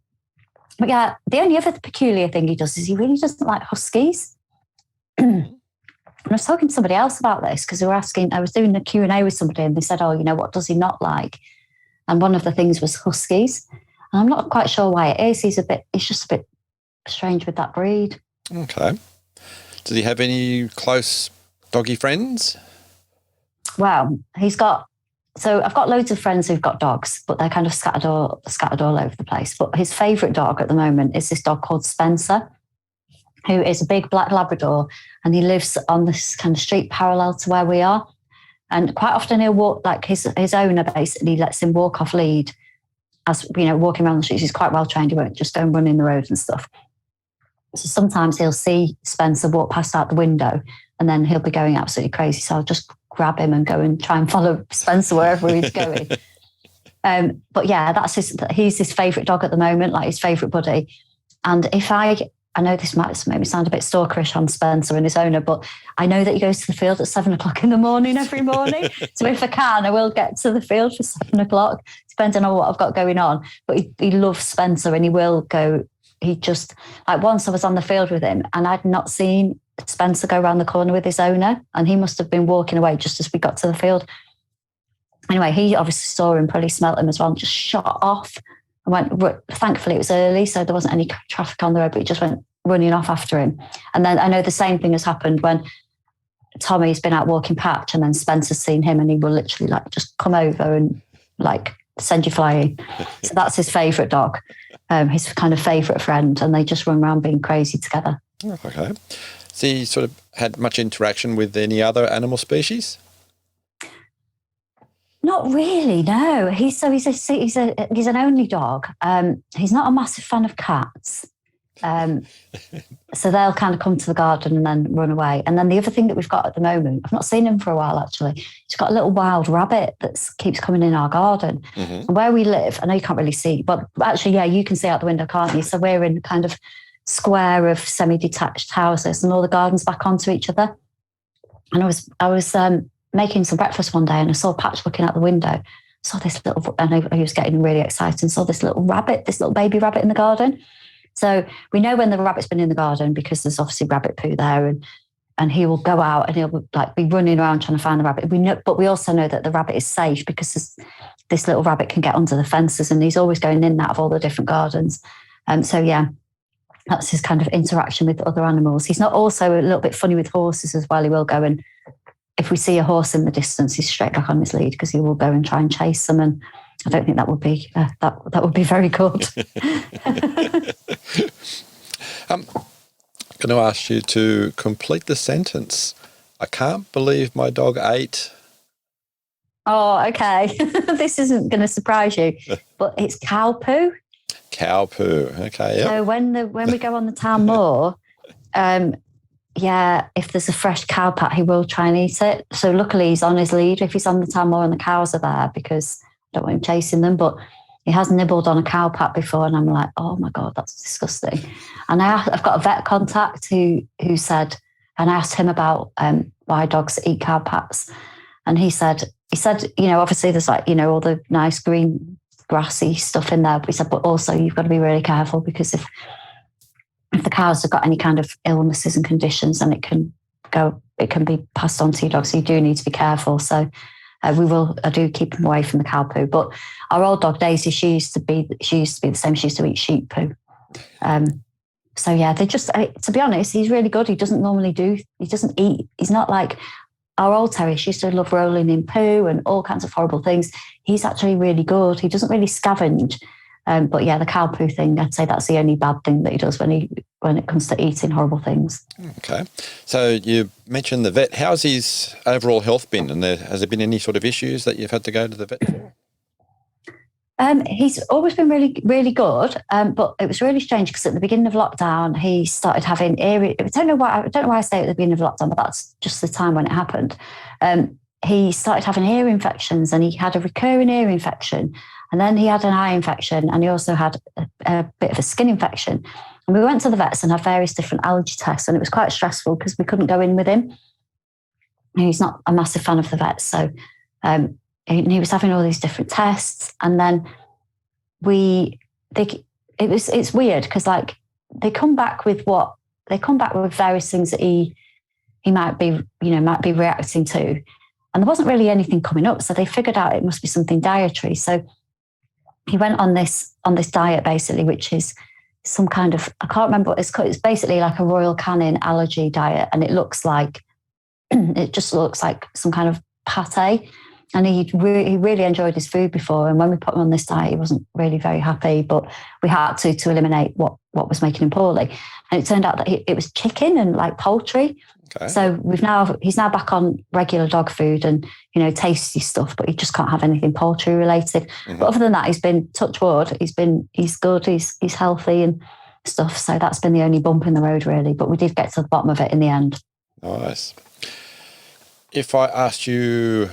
[SPEAKER 2] yeah, the only other peculiar thing he does is he really doesn't like huskies. And I was talking to somebody else about this because I was doing a Q&A with somebody and they said, what does he not like? And one of the things was huskies. And I'm not quite sure why it is. He's just a bit strange with that breed.
[SPEAKER 1] Okay. Does he have any close doggy friends?
[SPEAKER 2] Well, I've got loads of friends who've got dogs, but they're kind of scattered all over the place. But his favourite dog at the moment is this dog called Spencer, who is a big black Labrador, and he lives on this kind of street parallel to where we are. And quite often he'll walk, like his owner basically lets him walk off lead as, walking around the streets. He's quite well trained. He won't just go and run in the road and stuff. So sometimes he'll see Spencer walk past out the window and then he'll be going absolutely crazy. So I'll just grab him and go and try and follow Spencer wherever he's going. But yeah, he's his favourite dog at the moment, like his favourite buddy. And I know this might make me sound a bit stalkerish on Spencer and his owner, but I know that he goes to the field at 7:00 in the morning every morning. So if I can, I will get to the field for 7:00, depending on what I've got going on. But he loves Spencer and he will go. He just, like once I was on the field with him and I'd not seen Spencer go around the corner with his owner, and he must have been walking away just as we got to the field. Anyway, he obviously saw him, probably smelt him as well, and just shot off. Thankfully it was early, so there wasn't any traffic on the road, but he just went running off after him. And then I know the same thing has happened when Tommy's been out walking Patch and then Spencer's seen him and he will literally like just come over and like send you flying. So that's his favourite dog, his kind of favourite friend, and they just run around being crazy together.
[SPEAKER 1] Okay. Has he sort of had much interaction with any other animal species?
[SPEAKER 2] Not really, no. He's an only dog. He's not a massive fan of cats. So they'll kind of come to the garden and then run away. And then the other thing that we've got at the moment, I've not seen him for a while actually. He's got a little wild rabbit that keeps coming in our garden. Mm-hmm. And where we live, I know you can't really see, but actually, yeah, you can see out the window, can't you? So we're in kind of square of semi-detached houses and all the gardens back onto each other. And I was making some breakfast one day and I saw Patch looking out the window. Saw this little, and he was getting really excited and saw this little baby rabbit in the garden. So we know when the rabbit's been in the garden because there's obviously rabbit poo there, and he will go out and he'll like be running around trying to find the rabbit. But we also know that the rabbit is safe because this little rabbit can get under the fences and he's always going in and out of all the different gardens. So yeah, that's his kind of interaction with other animals. He's not also a little bit funny with horses as well. He will go and if we see a horse in the distance, he's straight back on his lead because he will go and try and chase them. And I don't think that would be that would be very good.
[SPEAKER 1] I'm going to ask you to complete the sentence. I can't believe my dog ate.
[SPEAKER 2] Oh, okay. This isn't going to surprise you, but it's cow poo.
[SPEAKER 1] Cow poo. Okay. Yep.
[SPEAKER 2] So when we go on the town moor, yeah, if there's a fresh cow pat, he will try and eat it. So luckily he's on his lead. If he's on the time more and the cows are there, because I don't want him chasing them, but he has nibbled on a cow pat before, and I'm like, oh my God, that's disgusting. And I've got a vet contact who said, and I asked him about why dogs eat cow pats. And he said, obviously there's like, all the nice green grassy stuff in there. But he said, but also you've got to be really careful, because if the cows have got any kind of illnesses and conditions, then it can be passed on to your dog. So you do need to be careful. So I do keep him away from the cow poo. But our old dog Daisy, she used to be the same. She used to eat sheep poo. So yeah, to be honest, he's really good. He doesn't eat. He's not like our old terrier. She used to love rolling in poo and all kinds of horrible things. He's actually really good. He doesn't really scavenge. But yeah, the cow poo thing, I'd say that's the only bad thing that he does when it comes to eating horrible things.
[SPEAKER 1] Okay. So you mentioned the vet. How's his overall health been? And has there been any sort of issues that you've had to go to the vet for?
[SPEAKER 2] He's always been really, really good. But it was really strange because at the beginning of lockdown, he started having I don't know why I say at the beginning of lockdown, but that's just the time when it happened. He started having ear infections, and he had a recurring ear infection. And then he had an eye infection, and he also had a bit of a skin infection. And we went to the vets and had various different allergy tests, and it was quite stressful because we couldn't go in with him. And he's not a massive fan of the vets. So he was having all these different tests. And then it's weird because like they come back with various things that he might be reacting to. And there wasn't really anything coming up. So they figured out it must be something dietary. So he went on this diet basically, which is some kind of, I can't remember what it's called. It's basically like a Royal Canin allergy diet. And it just looks like some kind of pate. And he really enjoyed his food before. And when we put him on this diet, he wasn't really very happy, but we had to eliminate what was making him poorly. And it turned out that it was chicken and like poultry. Okay. So he's now back on regular dog food and, tasty stuff, but he just can't have anything poultry related. Mm-hmm. But other than that, he's been, touch wood, he's good, he's healthy and stuff. So that's been the only bump in the road really, but we did get to the bottom of it in the end.
[SPEAKER 1] Nice. If I asked you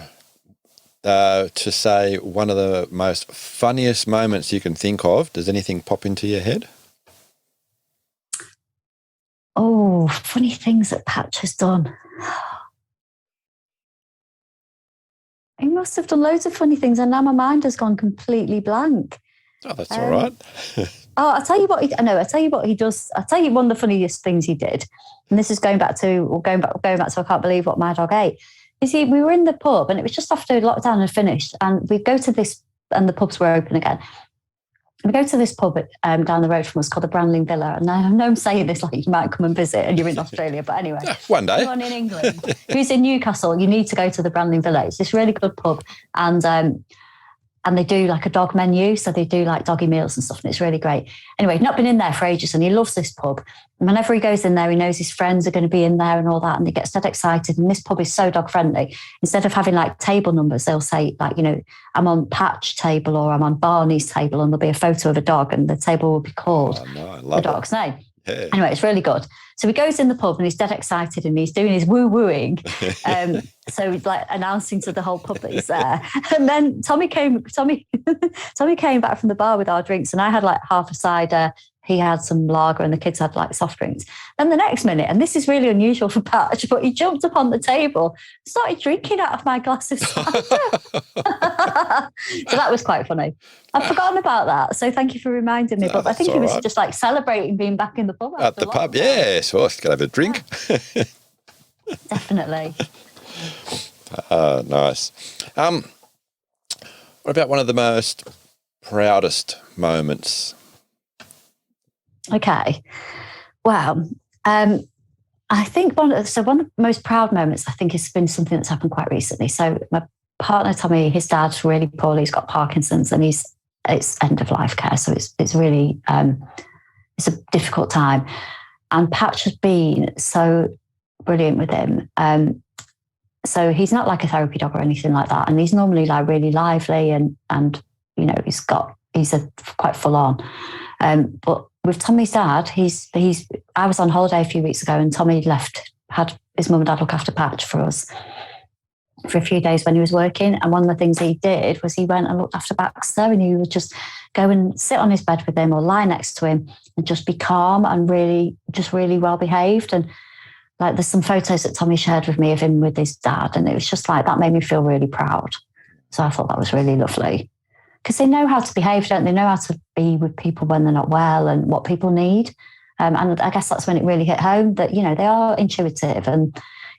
[SPEAKER 1] to say one of the most funniest moments you can think of, does anything pop into your head?
[SPEAKER 2] Oh, funny things that Patch has done. He must have done loads of funny things, and now my mind has gone completely blank.
[SPEAKER 1] Oh, that's all right.
[SPEAKER 2] I'll tell you what he does. I'll tell you one of the funniest things he did, and this is going back to I can't believe what my dog ate. We were in the pub, and it was just after lockdown had finished, and we go to this, and the pubs were open again. We go to this pub down the road from us called the Brandling Villa. And I know I'm saying this like you might come and visit and you're in Australia, but anyway.
[SPEAKER 1] Yeah, one day.
[SPEAKER 2] Anyone in England who's in Newcastle, you need to go to the Brandling Villa. It's this really good pub. And they do like a dog menu. So they do like doggy meals and stuff. And it's really great. Anyway, he's not been in there for ages and he loves this pub. And whenever he goes in there, he knows his friends are going to be in there and all that. And he gets dead excited. And this pub is so dog friendly. Instead of having like table numbers, they'll say like, I'm on Patch table or I'm on Barney's table, and there'll be a photo of a dog and the table will be called the dog's name. Yeah. Anyway, it's really good. So he goes in the pub and he's dead excited and he's doing his woo-wooing. So he's like announcing to the whole pub that he's there. And then Tommy came back from the bar with our drinks, and I had like half a cider. He had some lager and the kids had like soft drinks. Then the next minute, and this is really unusual for Patch, but he jumped up on the table, started drinking out of my glass of cider. So that was quite funny. I've forgotten about that. So thank you for reminding me. But I think he was just like celebrating being back in the pub.
[SPEAKER 1] At the pub, yes. Well, can I have a drink?
[SPEAKER 2] Yeah. Definitely.
[SPEAKER 1] Nice. What about one of the most proudest moments?
[SPEAKER 2] Okay. Well, I think one of the most proud moments, I think, has been something that's happened quite recently. So my partner, Tommy, his dad's really poorly. He's got Parkinson's and it's end of life care. So it's really, it's a difficult time. And Patch has been so brilliant with him. So he's not like a therapy dog or anything like that. And he's normally like really lively and he's quite full on. But with Tommy's dad, I was on holiday a few weeks ago, and Tommy had his mum and dad look after Patch for us for a few days when he was working. And one of the things he did was he went and looked after Baxter, and he would just go and sit on his bed with him or lie next to him and just be calm and really well behaved. And like, there's some photos that Tommy shared with me of him with his dad, and it was just like, that made me feel really proud. So I thought that was really lovely, because they know how to behave, don't they? Know how to be with people when they're not well and what people need. And I guess that's when it really hit home that, you know, they are intuitive. And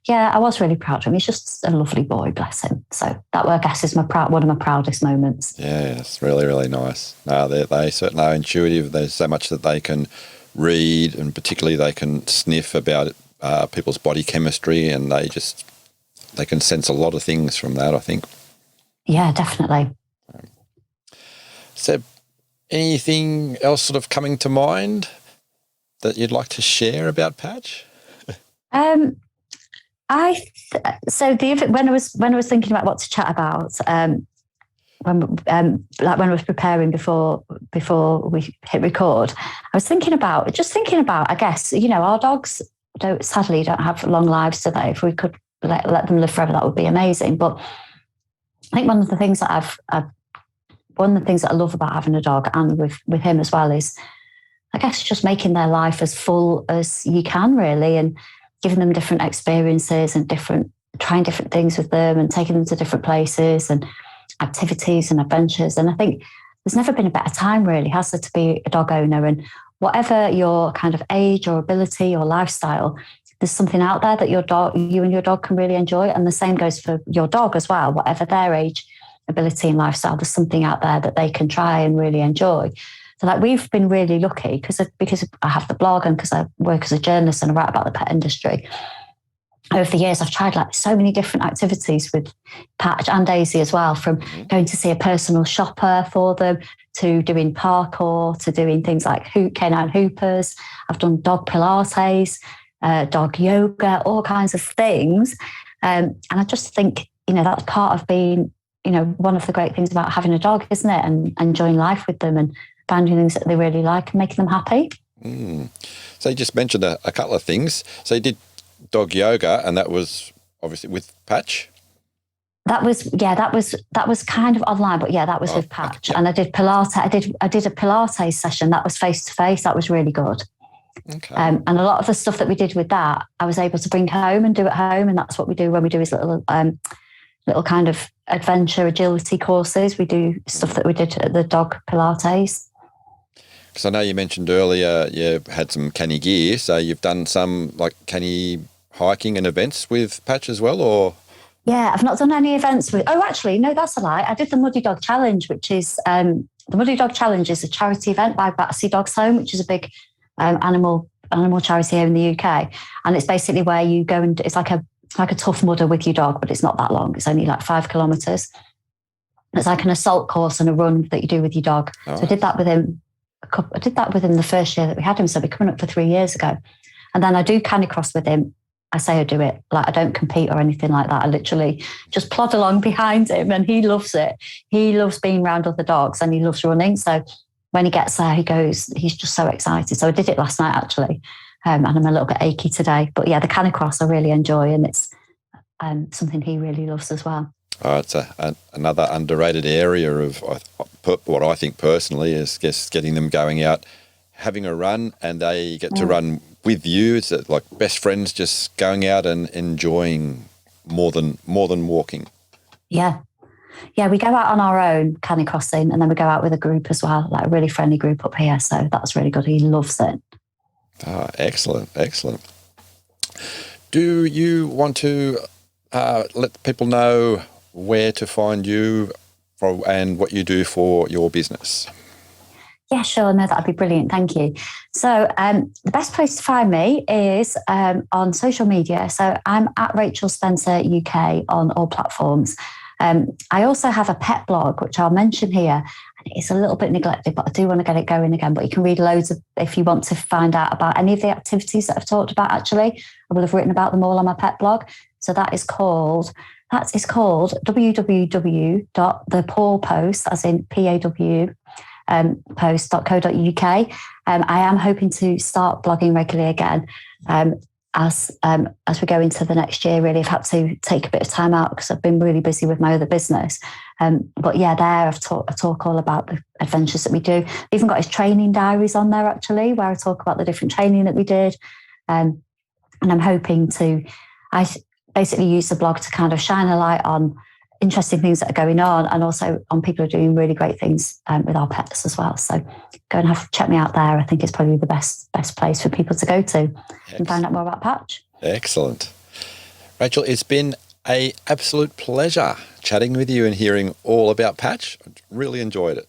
[SPEAKER 2] yeah, I was really proud of him. He's just a lovely boy, bless him. So that, I guess, is one of my proudest moments.
[SPEAKER 1] Yeah, it's really, really nice. No, they certainly are intuitive. There's so much that they can read, and particularly they can sniff about people's body chemistry, and they can sense a lot of things from that, I think.
[SPEAKER 2] Yeah, definitely.
[SPEAKER 1] So anything else sort of coming to mind that you'd like to share about Patch?
[SPEAKER 2] When I was thinking about what to chat about, when I was preparing before we hit record, I was thinking about, I guess, you know, our dogs sadly don't have long lives today. If we could let them live forever, that would be amazing. But I think one of the things that I love about having a dog, and with him as well, is, I guess, just making their life as full as you can, really, and giving them different experiences and trying different things with them, and taking them to different places and activities and adventures. And I think there's never been a better time, really, has there, to be a dog owner. And whatever your kind of age or ability or lifestyle, there's something out there that you and your dog can really enjoy. And the same goes for your dog as well. Whatever their age, ability and lifestyle, there's something out there that they can try and really enjoy. So like, we've been really lucky because I have the blog, and because I work as a journalist and I write about the pet industry. Over the years, I've tried like so many different activities with Patch and Daisy as well, from going to see a personal shopper for them, to doing parkour, to doing things like canine hoopers. I've done dog Pilates, dog yoga, all kinds of things. And I just think, you know, that's part of being, you know, one of the great things about having a dog, isn't it? And enjoying life with them and finding things that they really like and making them happy.
[SPEAKER 1] So you just mentioned a couple of things. So you did dog yoga, and that was obviously with Patch?
[SPEAKER 2] That was kind of online, but yeah, that was with Patch. Okay, yeah. And I did Pilates. I did a Pilates session that was face to face. That was really good. Okay. And a lot of the stuff that we did with that, I was able to bring home and do at home, and that's what we do when we do his little kind of adventure agility courses. We do stuff that we did at the dog Pilates.
[SPEAKER 1] Because I know you mentioned earlier you had some canny gear, so you've done some like canny hiking and events with Patch as well, or?
[SPEAKER 2] Yeah, I've not done any events with. Oh, actually, no, that's a lie. I did the Muddy Dog Challenge, which is the Muddy Dog Challenge is a charity event by Battersea Dogs Home, which is a big animal charity here in the UK, and it's basically where you go and it's like a tough mudder with your dog, but it's not that long. It's only like 5 kilometres. It's like an assault course and a run that you do with your dog. Oh. So I did that with him. I did that with him the first year that we had him, so we're coming up for 3 years ago. And then I do canicross with him. I say I do it, like I don't compete or anything like that. I literally just plod along behind him, and he loves it. He loves being around other dogs, and he loves running. So when he gets there, he's just so excited. So I did it last night, actually, and I'm a little bit achy today. But yeah, the canicross I really enjoy, and it's something he really loves as well.
[SPEAKER 1] Oh, it's another underrated area of what I think personally is just getting them going out, having a run, and they get to run with you. It's like best friends, just going out and enjoying more than walking.
[SPEAKER 2] Yeah. Yeah, we go out on our own canicrossing, and then we go out with a group as well, like a really friendly group up here. So that's really good. He loves it.
[SPEAKER 1] Ah, excellent. Do you want to let people know where to find you and what you do for your business?
[SPEAKER 2] Yeah, sure. No, that'd be brilliant. Thank you. So the best place to find me is on social media. So I'm at Rachel Spencer UK on all platforms. I also have a pet blog, which I'll mention here. It's a little bit neglected, but I do want to get it going again. But you can read loads if you want to find out about any of the activities that I've talked about, actually. I will have written about them all on my pet blog. So that is called www.thepawpost, as in PAW, post.co.uk. I am hoping to start blogging regularly again. As we go into the next year, really, I've had to take a bit of time out because I've been really busy with my other business. But yeah, I talk all about the adventures that we do. I've even got his training diaries on there, actually, where I talk about the different training that we did. And I'm hoping I basically use the blog to kind of shine a light on interesting things that are going on, and also on people who are doing really great things with our pets as well. So go and check me out there. I think it's probably the best place for people to go to and find out more about Patch.
[SPEAKER 1] Excellent. Rachel, it's been an absolute pleasure chatting with you and hearing all about Patch. I really enjoyed it.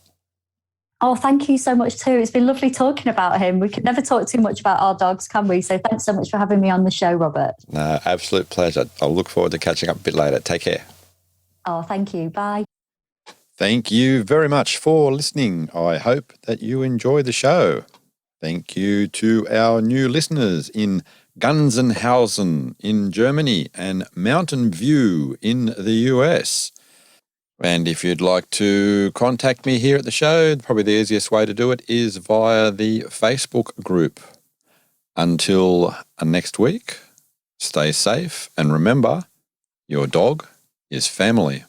[SPEAKER 2] Oh, thank you so much too. It's been lovely talking about him. We could never talk too much about our dogs, can we? So thanks so much for having me on the show, Robert.
[SPEAKER 1] No, absolute pleasure. I'll look forward to catching up a bit later. Take care.
[SPEAKER 2] Oh, thank you. Bye.
[SPEAKER 1] Thank you very much for listening. I hope that you enjoy the show. Thank you to our new listeners in Gunzenhausen in Germany and Mountain View in the US. And if you'd like to contact me here at the show, probably the easiest way to do it is via the Facebook group. Until next week, stay safe and remember, your dog is family.